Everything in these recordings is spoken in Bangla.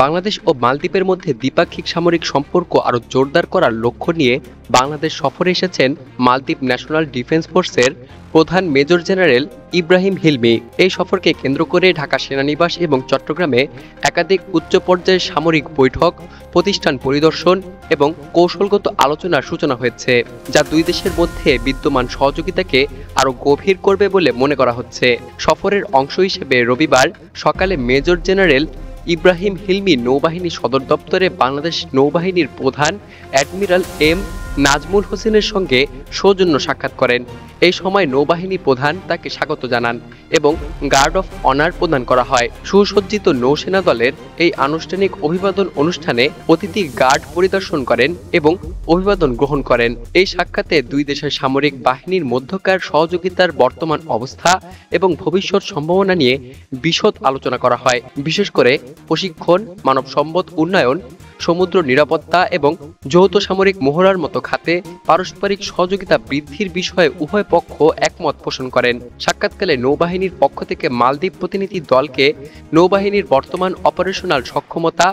বাংলাদেশ ও মালদ্বীপের মধ্যে দ্বিপাক্ষিক সামরিক সম্পর্ক আরও জোরদার করার লক্ষ্য নিয়ে বাংলাদেশ সফরে এসেছেন মালদ্বীপ ন্যাশনাল ডিফেন্স ফোর্সের প্রধান মেজর জেনারেল ইব্রাহিম হিলমি। এই সফরকে কেন্দ্র করে ঢাকা সেনানিবাস এবং চট্টগ্রামে একাধিক উচ্চ পর্যায়ের সামরিক বৈঠক, প্রতিষ্ঠান পরিদর্শন এবং কৌশলগত আলোচনার সূচনা হয়েছে, যা দুই দেশের মধ্যে বিদ্যমান সহযোগিতাকে আরও গভীর করবে বলে মনে করা হচ্ছে। সফরের অংশ হিসেবে রবিবার সকালে মেজর জেনারেল ইব্রাহিম হিলমি নৌবাহিনী সদর দপ্তরে বাংলাদেশ নৌবাহিনীর প্রধান অ্যাডমিরাল এম নাজমুল হোসেনের সঙ্গে সৌজন্য সাক্ষাৎ করেন। এই সময় নৌবাহিনী প্রধান তাকে স্বাগত জানান এবং গার্ড অফ অনার প্রদান করা হয়। সুসজ্জিত নৌসেনা দলের এই আনুষ্ঠানিক অভিবাদন অনুষ্ঠানে অতিথি গার্ড পরিদর্শন করেন এবং অভিবাদন গ্রহণ করেন। এই সাক্ষাতে দুই দেশের সামরিক বাহিনীর মধ্যকার সহযোগিতার বর্তমান অবস্থা এবং ভবিষ্যৎ সম্ভাবনা নিয়ে বিশদ আলোচনা করা হয়। বিশেষ করে প্রশিক্ষণ, মানব সম্পদ উন্নয়ন, সমুদ্র নিরাপত্তা এবং যৌথ সামরিক মহড়ার মতো খাতে পারস্পরিক সহযোগিতা বৃদ্ধির বিষয়ে উভয় পক্ষ একমত পোষণ করেন। সাক্ষাৎকালে নৌবাহিনীর পক্ষ থেকে মালদ্বীপ প্রতিনিধি দলকে নৌবাহিনীর বর্তমান অপারেশনাল সক্ষমতা,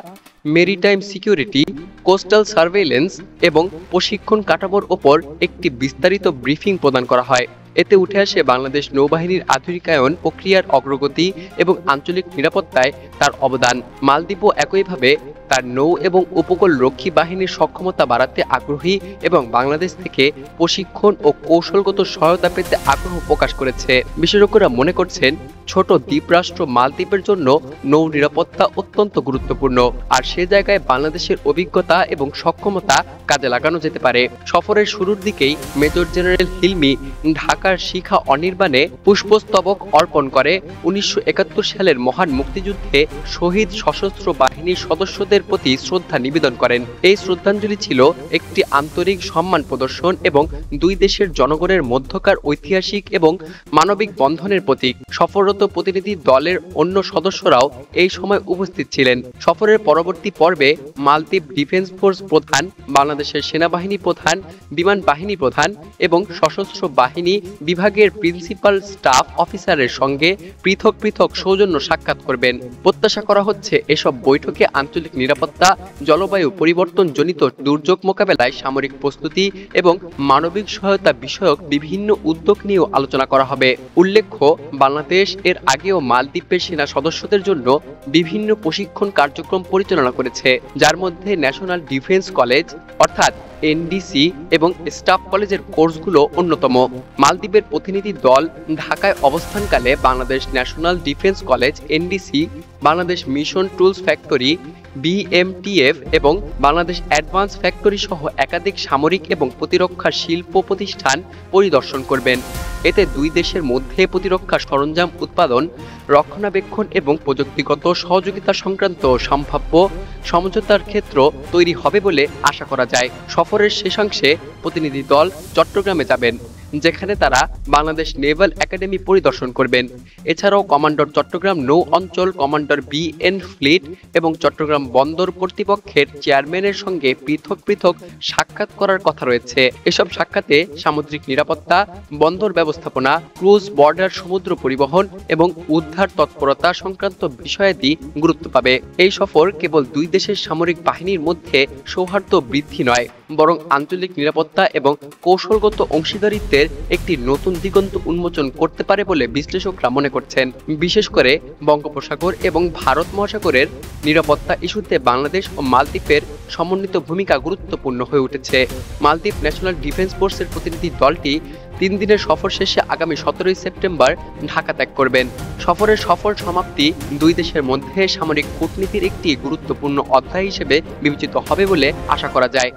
মেরিটাইম সিকিউরিটি, কোস্টাল সার্ভেইলেন্স এবং প্রশিক্ষণ কাঠামোর ওপর একটি বিস্তারিত ব্রিফিং প্রদান করা হয়। এতে উঠে আসে বাংলাদেশ নৌবাহিনীর আধুনিকায়ন প্রক্রিয়ার অগ্রগতি এবং আঞ্চলিক নিরাপত্তায় তার অবদান। মালদ্বীপও একইভাবে তার নৌ এবং উপকূল রক্ষী বাহিনীর সক্ষমতা বাড়াতে আগ্রহী এবং বাংলাদেশ থেকে প্রশিক্ষণ ও কৌশলগত সহায়তা পেতে আগ্রহ প্রকাশ করেছে। বিশেষজ্ঞরা মনে করছেন, ছোট দ্বীপরাষ্ট্র মালদ্বীপের জন্য নৌ নিরাপত্তা অত্যন্ত গুরুত্বপূর্ণ, আর সে জায়গায় বাংলাদেশের অভিজ্ঞতা এবং সক্ষমতা কাজে লাগানো যেতে পারে। সফরের শুরুর দিকেই মেজর জেনারেল হিলমি ঢাকার শিখা অনির্বাণে পুষ্পস্তবক অর্পণ করে 1971 সালের মহান মুক্তিযুদ্ধে শহীদ সশস্ত্র বাহিনীর সদস্যদের প্রতি শ্রদ্ধা নিবেদন করেন। এই শ্রদ্ধাঞ্জলি ছিল একটি আন্তরিক সম্মান প্রদর্শন এবং দুই দেশের জনগণের মধ্যকার ঐতিহাসিক এবং মানবিক বন্ধনের প্রতীক। সফররত প্রতিনিধি দলের অন্য সদস্যরাও এই সময় উপস্থিত ছিলেন। সফরের পরবর্তী পর্বে মালদ্বীপ ডিফেন্স ফোর্স প্রধান, বাংলাদেশের সেনাবাহিনী প্রধান, বিমান বাহিনী প্রধান এবং সশস্ত্র বাহিনী বিভাগের প্রিন্সিপাল স্টাফ অফিসারের সঙ্গে পৃথক পৃথক সৌজন্য সাক্ষাৎ করবেন। প্রত্যাশা করা হচ্ছে এসব বৈঠকে আঞ্চলিক নিরাপত্তা, জলবায়ু পরিবর্তন জনিত দুর্যোগ মোকাবেলায় সামরিক প্রস্তুতি এবং মানবিক সহায়তা বিষয়ক বিভিন্ন উদ্যোগ নিয়েও আলোচনা করা হবে। উল্লেখ্য, বাংলাদেশ এর আগেও মালদ্বীপের সেনা সদস্যদের জন্য বিভিন্ন প্রশিক্ষণ কার্যক্রম পরিচালনা করেছে, যার মধ্যে ন্যাশনাল ডিফেন্স কলেজ অর্থাৎ এনডিসি এবং স্টাফ কলেজের কোর্সগুলো অন্যতম। মালদ্বীপের প্রতিনিধি দল ঢাকায় অবস্থানকালে Bangladesh national defence college NDC, Bangladesh mission tools factory BMTF এবং বাংলাদেশ অ্যাডভান্স ফ্যাক্টরি সহ একাধিক সামরিক এবং প্রতিরক্ষা শিল্প প্রতিষ্ঠান পরিদর্শন করবেন। এতে দুই দেশের মধ্যে প্রতিরক্ষা সরঞ্জাম উৎপাদন, রক্ষণাবেক্ষণ এবং প্রযুক্তিগত সহযোগিতা সংক্রান্ত সম্ভাব্য সমঝোতার ক্ষেত্র তৈরি হবে বলে আশা করা যায়। সফরের শেষাংশে প্রতিনিধি দল চট্টগ্রামে যাবেন, যেখানে তারা বাংলাদেশ নেভাল একাডেমি পরিদর্শন করবেন। এছাড়াও কমান্ডার চট্টগ্রাম নৌ অঞ্চল কমান্ডার বিএন ফ্লিট এবং চট্টগ্রাম বন্দর কর্তৃপক্ষের চেয়ারম্যানের সঙ্গে পৃথক পৃথক সাক্ষাৎ করার কথা রয়েছে। এসব সাক্ষাতে সামুদ্রিক নিরাপত্তা, বন্দর ব্যবস্থাপনা, ক্রুজ বর্ডার সমুদ্র পরিবহন এবং উদ্ধার তৎপরতা সংক্রান্ত বিষয়াদি গুরুত্ব পাবে। এই সফর কেবল দুই দেশের সামরিক বাহিনীর মধ্যে সৌহার্দ্য বৃদ্ধি নয়, বরং আঞ্চলিক নিরাপত্তা এবং কৌশলগত অংশীদারিত্বের একটি নতুন দিগন্ত উন্মোচন করতে পারে বলে বিশ্লেষকরা মনে করছেন। বিশেষ করে বঙ্গোপসাগর এবং ভারত মহাসাগরের নিরাপত্তা ইস্যুতে বাংলাদেশ ও মালদ্বীপের সমন্বিত ভূমিকা গুরুত্বপূর্ণ হয়ে উঠেছে। মালদ্বীপ ন্যাশনাল ডিফেন্স ফোর্সের প্রতিনিধি দলটি 3 দিনের সফর শেষে আগামী 17 সেপ্টেম্বর ঢাকা ত্যাগ করবেন। সফরের সফল সমাপ্তি দুই দেশের মধ্যে সামরিক কূটনীতির একটি গুরুত্বপূর্ণ অধ্যায় হিসেবে বিবেচিত হবে বলে আশা করা যায়।